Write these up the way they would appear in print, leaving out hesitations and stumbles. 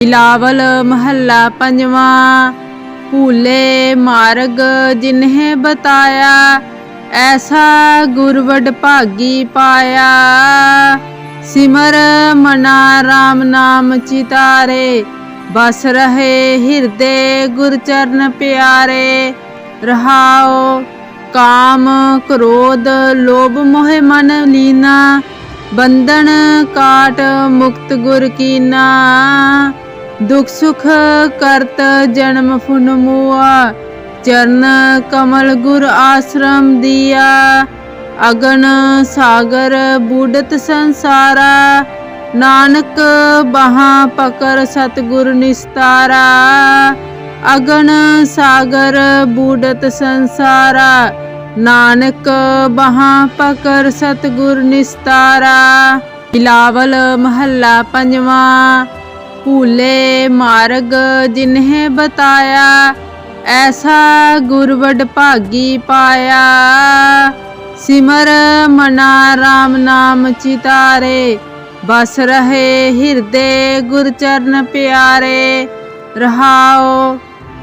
बिलावल महला पंजवा। भूले मार्ग जिन्हें बताया, ऐसा गुरवड भागी पाया। सिमर मना राम नाम चितारे, बस रहे हृदय गुरचरण प्यारे। रहाओ काम क्रोध लोभ मोह मन लीना, बंधन काट मुक्त गुर कीना। दुख सुख करत जन्म फुन मुआ, चरण कमल गुर आश्रम दिया। अगन सागर बूढ़त संसारा, नानक बहा पकर सतगुर निस्तारा। अगन सागर बूढ़त संसारा, नानक बहा पकर सतगुर निस्तारा। बिलावल महला पंजवा। भूले मार्ग जिन्हें बताया, ऐसा गुरवड भागी पाया। सिमर मना राम नाम चितारे, बस रहे हृदय गुरचरण प्यारे। रहाओ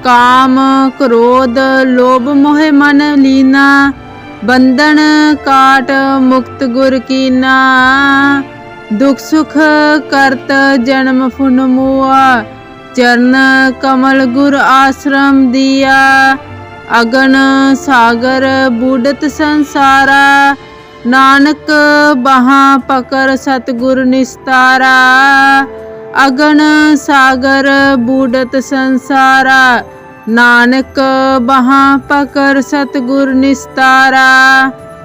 काम क्रोध लोभ मोह मन लीना, बंधन काट मुक्त गुर कीना। दुख सुख करत जन्म फुन मुआ, चरण कमल गुर आश्रम दिया। अगन सागर बूढ़त संसारा, नानक बहा पकर सतगुर निस्तारा। अगन सागर बूढ़त संसारा, नानक बहा पकर सतगुर निस्तारा।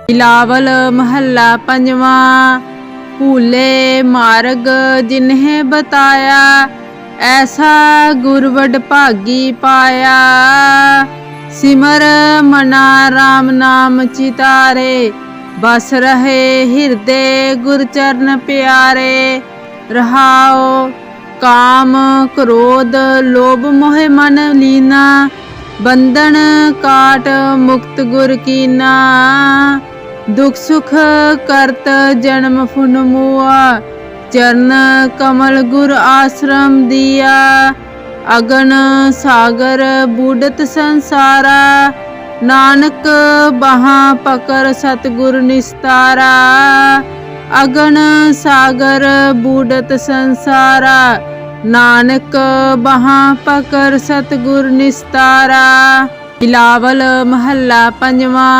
बिलावल महला पंजवा। भूले मार्ग जिन्हें बताया, ऐसा गुरवड भागी पाया। सिमर मना राम नाम चितारे, बस रहे हृदय गुरचरण प्यारे। रहाओ काम क्रोध लोभ मोह मन लीना, बंधन काट मुक्त गुर कीना। दुख सुख करत जन्म फुन मुआ, चरण कमल गुर आश्रम दिया। अगन सागर बूढ़त संसारा, नानक बहा पकर सतगुर निस्तारा। अगन सागर बूढ़त संसारा, नानक बहा पकर सतगुर निस्तारा। बिलावल महला पंजवा।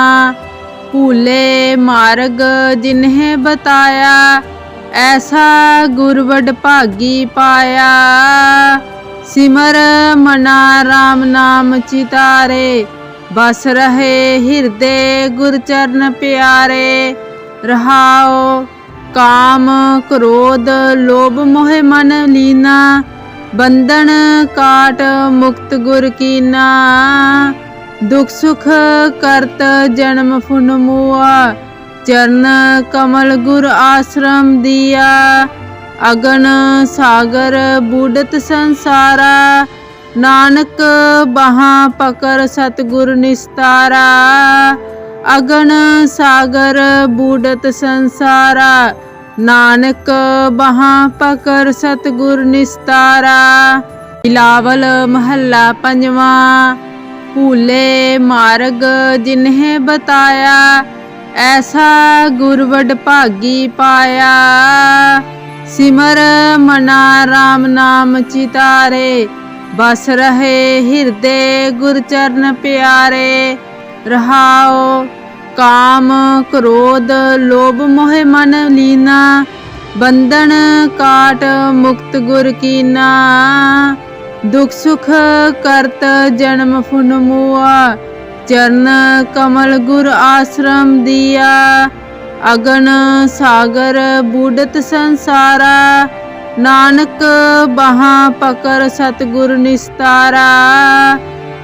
भूले मार्ग जिन्हें बताया, ऐसा गुरवड भागी पाया। सिमर मना राम नाम चितारे, बस रहे हृदय गुरचरण प्यारे। रहाओ काम क्रोध लोभ मोह मन लीना, बंधन काट मुक्त गुर कीना। दुख सुख करत जन्म फुन मुआ, चरण कमल गुर आश्रम दिया। अगन सागर बूढ़त संसारा, नानक बहा पकर सतगुर निस्तारा। अगन सागर बूढ़त संसारा, नानक बहा पकर सतगुर निस्तारा। बिलावल महला पंजवा। भूले मार्ग जिन्हें बताया, ऐसा गुरवड भागी पाया। सिमर मना राम नाम चितारे, बस रहे हृदय गुरचरण प्यारे। रहाओ काम क्रोध लोभ मोह मन लीना, बंधन काट मुक्त गुर कीना। दुख सुख करत जन्म फुन मुआ, चरण कमल गुर आश्रम दिया। अगन सागर बूढ़त संसारा, नानक बहा पकर सतगुर निस्तारा।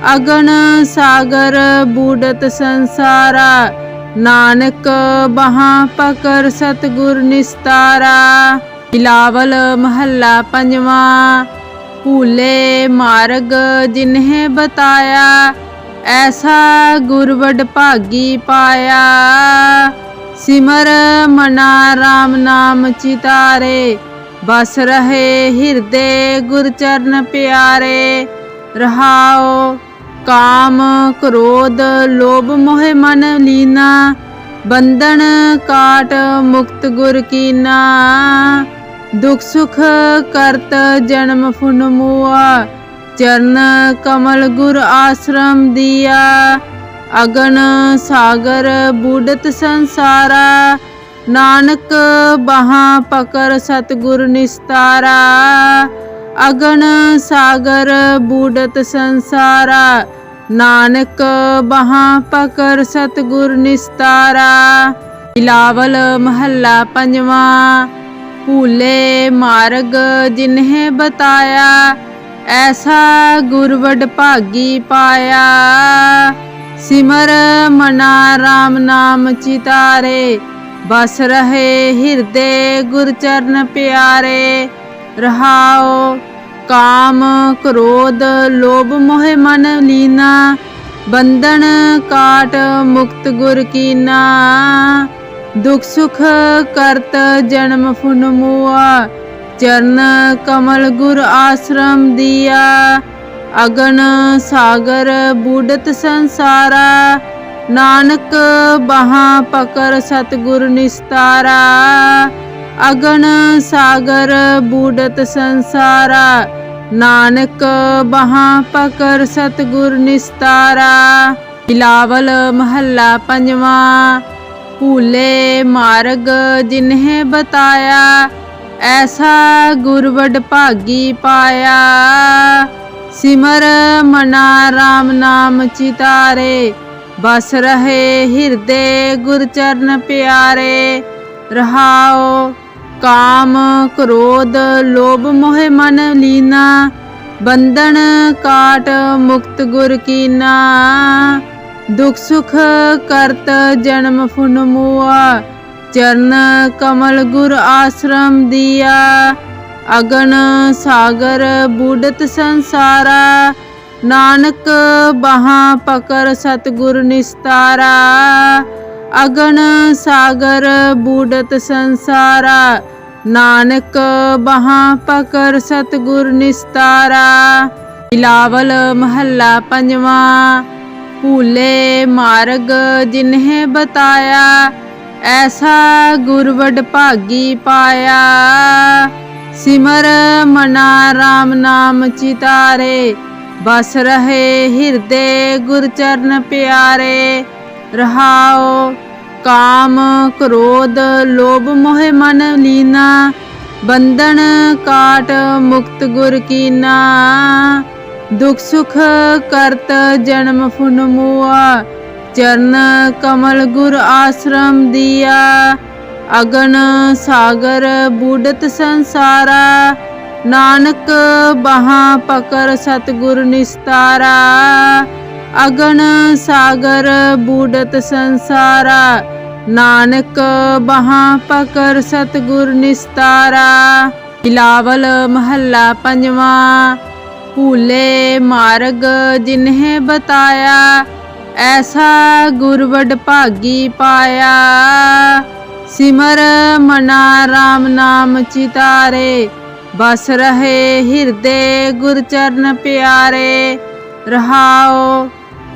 अगन सागर बूढ़त संसारा, नानक बहा पकर सतगुर निस्तारा। बिलावल महला पंजवा। भूले मार्ग जिन्हें बताया, ऐसा गुरवड भागी पाया। सिमर मना राम नाम चितारे, बस रहे हृदय गुर चरण प्यारे। रहाओ काम क्रोध लोभ मोह मन लीना, बंधन काट मुक्त गुर कीना। दुख सुख करत जन्म फुन मुआ, चरण कमल गुर आश्रम दिया। अगन सागर बूढ़त संसारा, नानक बहा पकर सतगुर निस्तारा। अगन सागर बूढ़त संसारा, नानक बहा पकर सतगुर निस्तारा। बिलावल महला पंजवा। भूले मार्ग जिन्हें बताया, ऐसा गुर वड भागी पाया। सिमर मना राम नाम चितारे, बस रहे हृदय गुर चरण प्यारे। रहाओ काम क्रोध लोभ मोह मन लीना, बंधन काट मुक्त गुर कीना। दुख सुख करत जन्म फुन मुआ, चरण कमल गुर आश्रम दिया। अगन सागर बूढ़त संसारा, नानक बहा पकर सतगुर निस्तारा। अगन सागर बूढ़त संसारा, नानक बहा पकर सतगुर निस्तारा। बिलावल महला पंजवा। भूले मार्ग जिन्हें बताया, ऐसा गुर वड भागी पाया। सिमर मना राम नाम चितारे, बस रहे हृदय गुर चरण प्यारे। रहाओ काम क्रोध लोभ मोह मन लीना, बंधन काट मुक्त गुर कीना। दुख सुख करत जन्म फुन मुआ, चरण कमल गुर आश्रम दिया। अगन सागर बूढ़त संसारा, नानक बहा पकर सतगुर निस्तारा। अगन सागर बूढ़त संसारा, नानक बहा पकर सतगुर निस्तारा। बिलावल महला पंजवा। भूले मार्ग जिन्हें बताया, ऐसा गुर वड भागी पाया। सिमर मना राम नाम चितारे, बस रहे हृदय गुर चरण प्यारे। रहाओ काम क्रोध लोभ मोह मन लीना, बंधन काट मुक्त गुर कीना। दुख सुख करत जन्म फुन मुआ, चरण कमल गुर आश्रम दिया। अगन सागर बूढ़त संसारा, नानक बहा पकर सतगुर निस्तारा। अगन सागर बूढ़त संसारा, नानक बहा पकर सतगुर निस्तारा। बिलावल महला पंजवा। भूले मार्ग जिन्हें बताया, ऐसा गुर वड भागी पाया। सिमर मना राम नाम चितारे, बस रहे हृदय गुर चरण प्यारे। रहाओ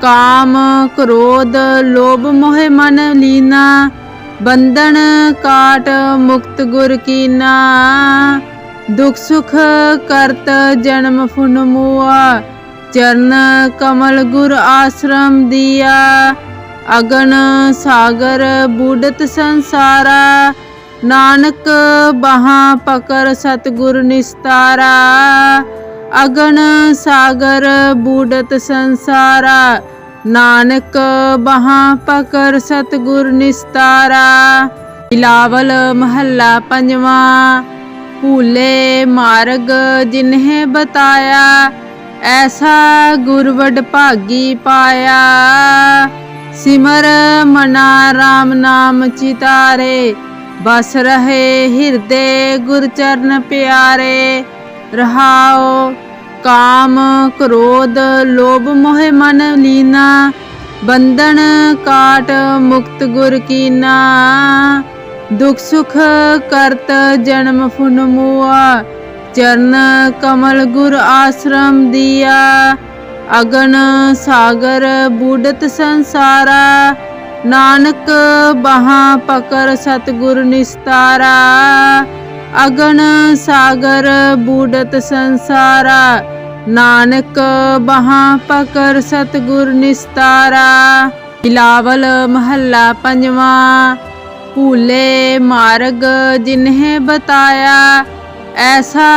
काम क्रोध लोभ मोह मन लीना, बंधन काट मुक्त गुर कीना। दुख सुख करत जन्म फुन मुआ, चरण कमल गुर आश्रम दिया। अगन सागर बूढ़त संसारा, नानक बहा पकर सतगुर निस्तारा। अगन सागर बूढ़त संसारा, नानक बहा पकर सतगुर निस्तारा। बिलावल महला पंजवा। भूले मार्ग जिन्हें बताया, ऐसा गुर वड भागी पाया। सिमर मना राम नाम चितारे, बस रहे हृदय गुर चरण प्यारे। रहाओ काम क्रोध लोभ मोह मन लीना, बंधन काट मुक्त गुर कीना। दुख सुख करत जन्म फुन मुआ, चरण कमल गुर आश्रम दिया। अगन सागर बूढ़त संसारा, नानक बहा पकर सतगुर निस्तारा। अगन सागर बूढ़त संसारा, नानक बहा पकर सतगुर निस्तारा। बिलावल महला पंजवा। भूले मार्ग जिन्हें बताया, ऐसा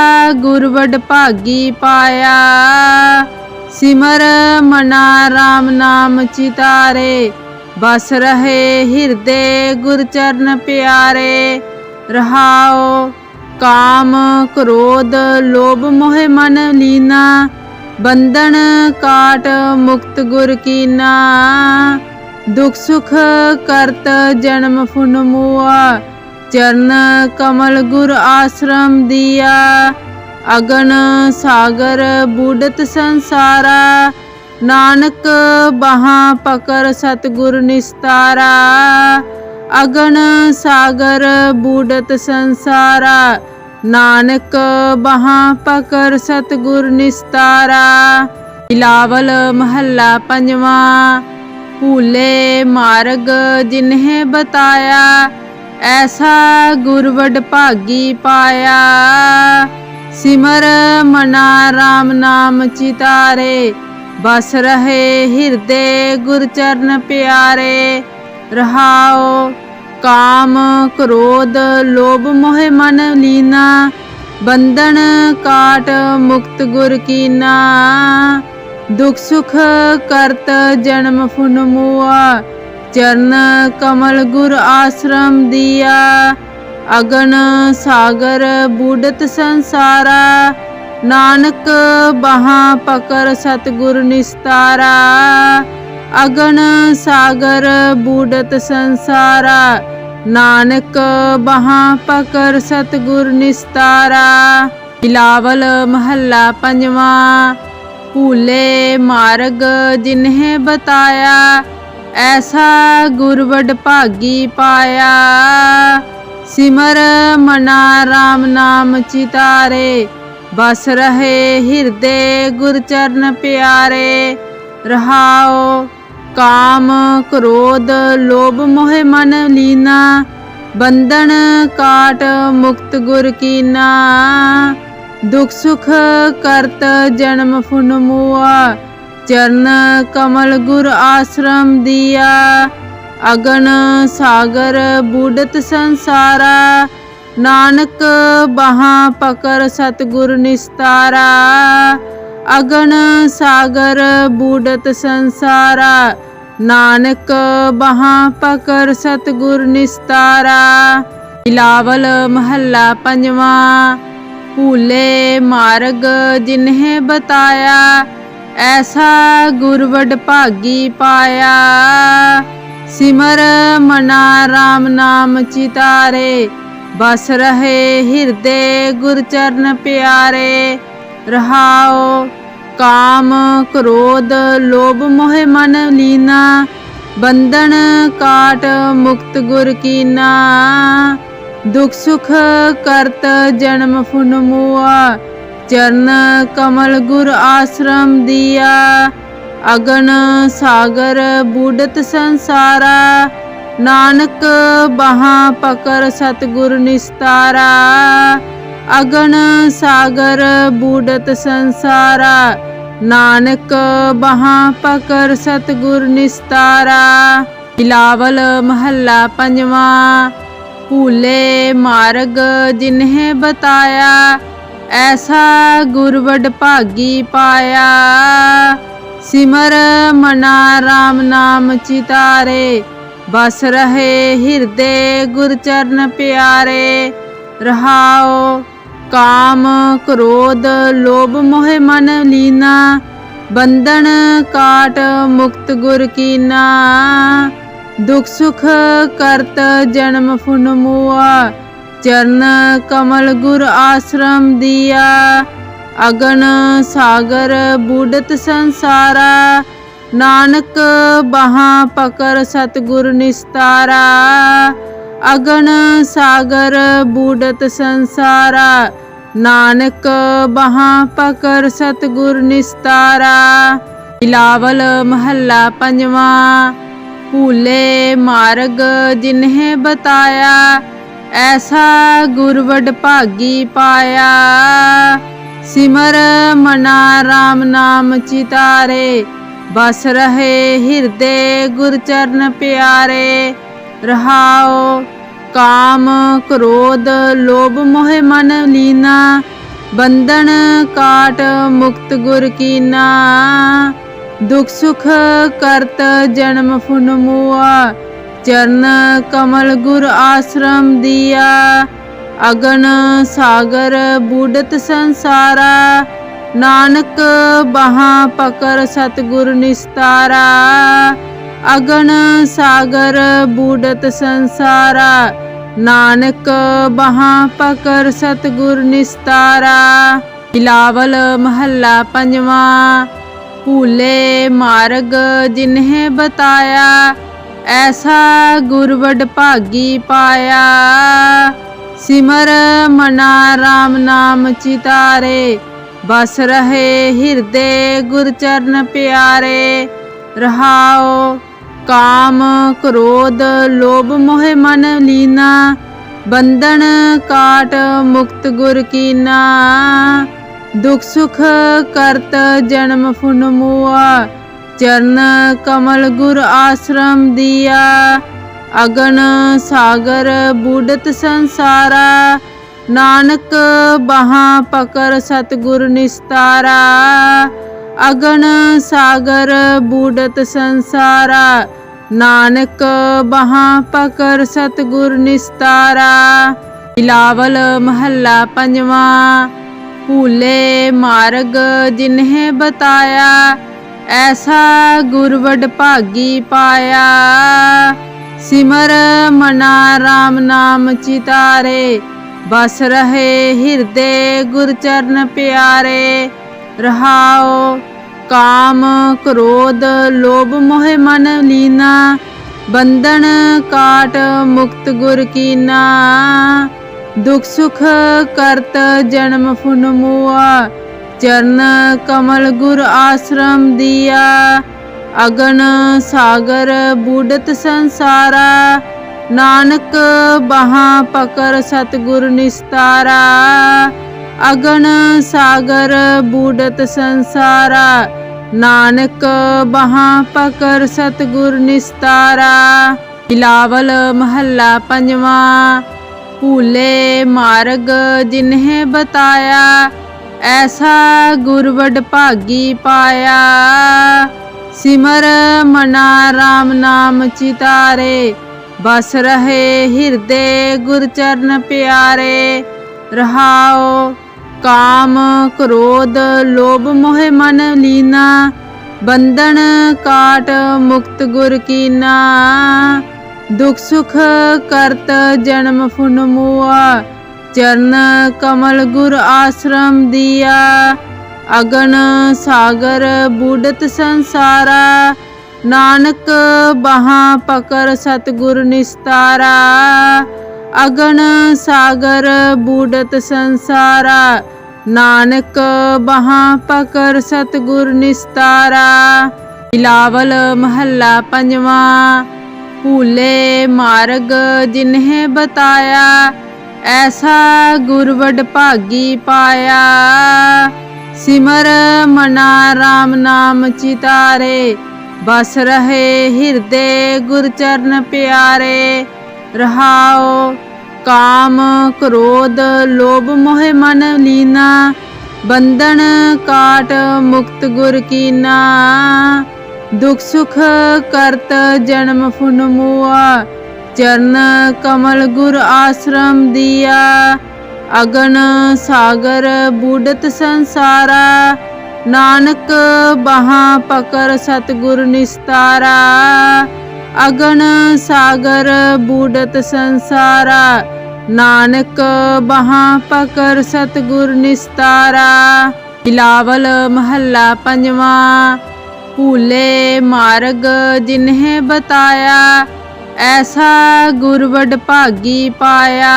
गुरवड भागी पाया। सिमर मना राम नाम चितारे, बस रहे हृदय गुर चरण प्यारे। रहाओ काम क्रोध लोभ मोह मन लीना, बंधन काट मुक्त गुर कीना। दुख सुख करत जन्म फुन मुआ, चरण कमल गुर आश्रम दिया। अगन सागर बूढ़त संसारा, नानक बहा पकर सतगुर निस्तारा। अगन सागर बूढ़त संसारा, नानक बहा पकर सतगुर निस्तारा। बिलावल महला पंजवा। भूले मार्ग जिन्हें बताया, ऐसा गुरवड भागी पाया। सिमर मना राम नाम चितारे, बस रहे हृदय गुर चरण प्यारे। रहाओ काम क्रोध लोभ मोह मन लीना, बंधन काट मुक्त गुर कीना। दुख सुख करत जन्म फुन मुआ, चरण कमल गुर आश्रम दिया। अगन सागर बूढ़त संसारा, नानक बहा पकर सतगुर निस्तारा। अगन सागर बूढ़त संसारा, नानक बहा पकर सतगुर निस्तारा। बिलावल महला पंजवा। भूले मार्ग जिन्हें बताया, ऐसा गुरवड भागी पाया। सिमर मना राम नाम चितारे, बस रहे हृदय गुर चरण प्यारे। रहाओ काम क्रोध लोभ मोह मन लीना, बंधन काट मुक्त गुर कीना। दुख सुख करत जन्म फुन मुआ, चरण कमल गुर आश्रम दिया। अगन सागर बूढ़त संसारा, नानक बहा पकर सतगुर निस्तारा। अगन सागर बूढ़त संसारा, नानक बहा पकर सतगुर निस्तारा। बिलावल महला पंजवा। भूले मार्ग जिन्हें बताया, ऐसा गुरवड भागी पाया। सिमर मना राम नाम चितारे, बस रहे हृदय गुर चरण प्यारे। रहाओ काम क्रोध लोभ मोह मन लीना, बंधन काट मुक्त गुर कीना। दुख सुख करत जन्म फुन मुआ, चरण कमल गुर आश्रम दिया। अगन सागर बूढ़त संसारा, नानक बहा पकर सतगुर निस्तारा। अगन सागर बूढ़त संसारा, नानक बहा पकर सतगुर निस्तारा। बिलावल महला पंजवा। भूले मार्ग जिन्हें बताया, ऐसा गुरवड भागी पाया। सिमर मना राम नाम चितारे, बस रहे हृदय गुर चरण प्यारे। रहाओ काम क्रोध लोभ मोह मन लीना, बंधन काट मुक्त गुर कीना। दुख सुख करत जन्म फुन मुआ, चरण कमल गुर आश्रम दिया। अगन सागर बूढ़त संसारा, नानक बहा पकर सतगुर निस्तारा। अगन सागर बूढ़त संसारा, नानक बहां पकड़ सतगुर निस्तारा। बिलावल महला पंजवा। भूले मार्ग जिन्हें बताया, ऐसा गुर वड भागी पाया। सिमर मना राम नाम चितारे, बस रहे हृदय गुर चरण प्यारे। रहाओ काम क्रोध लोभ मोह मन लीना, बंधन काट मुक्त गुर कीना। दुख सुख करत जन्म फुन मुआ, चरण कमल गुर आश्रम दिया। अगन सागर बूढ़त संसारा, नानक बहां पकड़ सतगुर निस्तारा। अगन सागर बूढ़त संसारा, नानक बहां पकड़ सतगुर निस्तारा। बिलावल महला पंजवा। भूले मार्ग जिन्हें बताया, ऐसा गुर वड भागी पाया। सिमर मना राम नाम चितारे, बस रहे हृदय गुर चरण प्यारे। रहाओ काम क्रोध लोभ मोह मन लीना, बंधन काट मुक्त गुर कीना। दुख सुख करत जन्म फुन मुआ, चरण कमल गुर आश्रम दिया। अगन सागर बूढ़त संसारा, नानक बहां पकड़ सतगुर निस्तारा। अगन सागर बूढ़त संसारा, नानक बहां पकड़ सतगुर निस्तारा। बिलावल महला पंजवा। भूले मार्ग जिन्हें बताया, ऐसा गुर वड भागी पाया। सिमर मना राम नाम चितारे, बस रहे हृदय गुर चरण प्यारे। रहाओ काम क्रोध लोभ मोह मन लीना, बंधन काट मुक्त गुर कीना। दुख सुख करत जन्म फुन मुआ, चरण कमल गुर आश्रम दिया। अगन सागर बूढ़त संसारा, नानक बहां पकड़ सतगुर निस्तारा। अगन सागर बूढ़त संसारा, नानक बहां पकड़ सतगुर निस्तारा। बिलावल महला पंजवा। भूले मार्ग जिन्हें बताया, ऐसा गुर वड भागी पाया। सिमर मना राम नाम चितारे, बस रहे हृदय गुर चरण प्यारे। रहाओ काम क्रोध लोभ मोह मन लीना, बंधन काट मुक्त गुर कीना। दुख सुख करत जन्म फुन मुआ, चरण कमल गुर आश्रम दिया। अगन सागर बूढ़त संसारा, नानक बहां पकड़ सतगुर निस्तारा। अगन सागर बूढ़त संसारा, नानक बहां पकड़ सतगुर निस्तारा। बिलावल महला पंजवा। भूले मार्ग जिन्हें बताया, ऐसा गुर वड भागी पाया। सिमर मना राम नाम चितारे, बस रहे हृदय गुर चरण प्यारे। रहाओ काम क्रोध लोभ मोह मन लीना, बंधन काट मुक्त गुर कीना। दुख सुख करत जन्म फुन मुआ, चरण कमल गुर आश्रम दिया। अगन सागर बूढ़त संसारा, नानक बहां पकड़ सतगुर निस्तारा। अगन सागर बूढ़त संसारा, नानक बहां पकड़ सतगुर निस्तारा। बिलावल महला पंजवा। भूले मार्ग जिन्हें बताया, ऐसा गुर वड भागी पाया।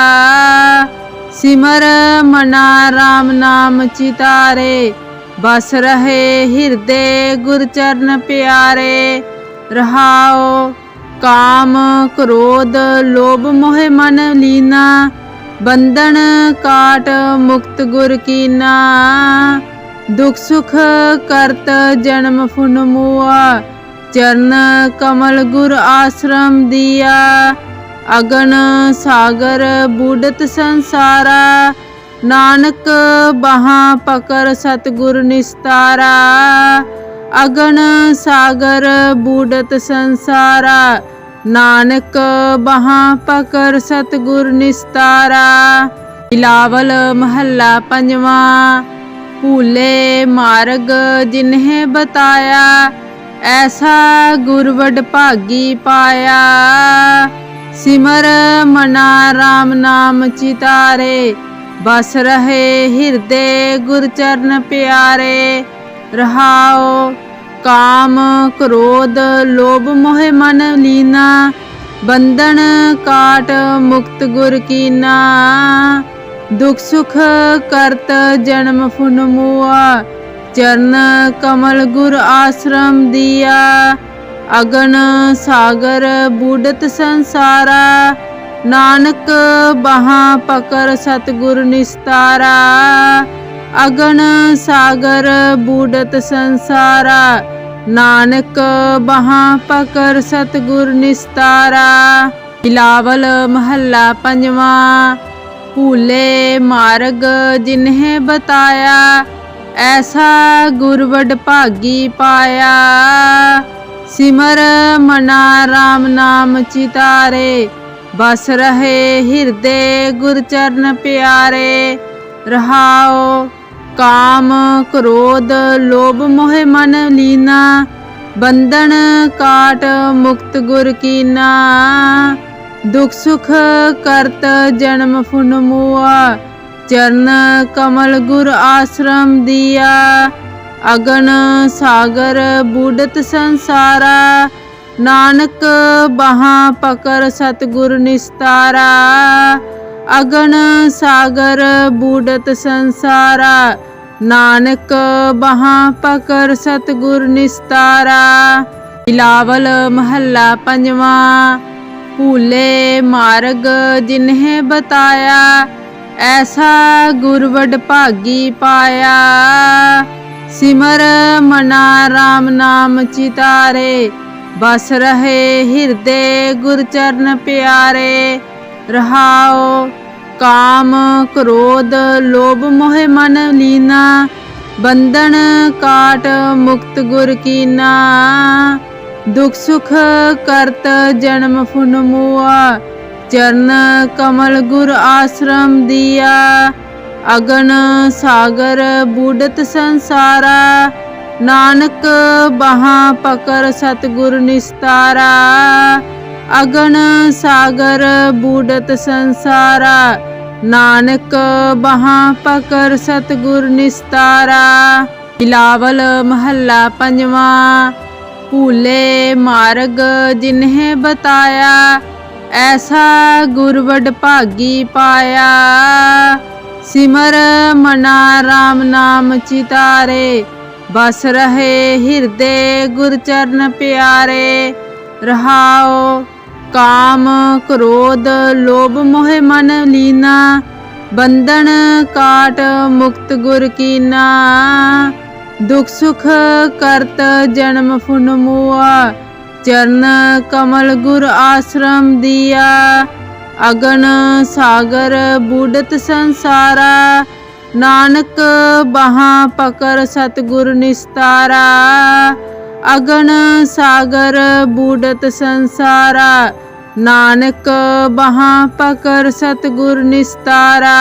सिमर मना राम नाम चितारे, बस रहे हृदय गुर चरण प्यारे। रहाओ काम क्रोध लोभ मोह मन लीना, बंधन काट मुक्त गुर कीना। दुख सुख करत जन्म फुन मुआ, चरण कमल गुर आश्रम दिया। अगन सागर बूढ़त संसारा, नानक बहा पकर सतगुर निस्तारा। अगन सागर बूढ़त संसारा, नानक बहा पकर सतगुर निस्तारा। बिलावल महला पंजवा। भूले मार्ग जिन्हें बताया, ऐसा गुर वड भागी पाया। सिमर मना राम नाम चितारे, बस रहे हृदय गुर चरण प्यारे। रहाओ काम क्रोध लोभ मोह मन लीना, बंधन काट मुक्त गुर कीना। दुख सुख करत जन्म फुन मुआ, चरण कमल गुर आश्रम दिया। अगन सागर बूढ़त संसारा, नानक बहा पकर सतगुर निस्तारा। अगन सागर बूढ़त संसारा, नानक बहा पकर सतगुर निस्तारा। बिलावल महला पंजवा। भूले मार्ग जिन्हें बताया, ऐसा गुर वड भागी पाया। सिमर मना राम नाम चितारे, बस रहे हृदय गुर चरण प्यारे। रहाओ काम क्रोध लोभ मोह मन लीना, बंधन काट मुक्त गुर कीना। दुख सुख करत जन्म फुन मुआ, चरण कमल गुर आश्रम दिया। अगन सागर बूढ़त संसारा, नानक बहा पकर सतगुर निस्तारा। अगन सागर बूढ़त संसारा, नानक बहा पकर सतगुर निस्तारा। बिलावल महला पंजवा। भूले मार्ग जिन्हें बताया, ऐसा गुर वड भागी पाया। सिमर मना राम नाम चितारे, बस रहे हृदय गुर चरण प्यारे। रहाओ काम क्रोध लोभ मोह मन लीना, बंधन काट मुक्त गुर कीना। दुख सुख करत जन्म फुन मुआ, चरण कमल गुर आश्रम दिया। अगन सागर बूढ़त संसारा, नानक बहा पकर सतगुर निस्तारा। अगन सागर बूढ़त संसारा, नानक बहा पकर सतगुर निस्तारा। बिलावल महला पंजवा। भूले मार्ग जिन्हें बताया, ऐसा गुर वड भागी पाया। सिमर मना राम नाम चितारे, बस रहे हृदय गुर चरण प्यारे। रहाओ काम क्रोध लोभ मोह मन लीना, बंधन काट मुक्त गुर कीना। दुख सुख करत जन्म फुन मुआ, चरण कमल गुर आश्रम दिया। अगन सागर बूढ़त संसारा, नानक बहा पकर सतगुर निस्तारा। अगन सागर बूढ़त संसारा, नानक बहा पकर सतगुर निस्तारा।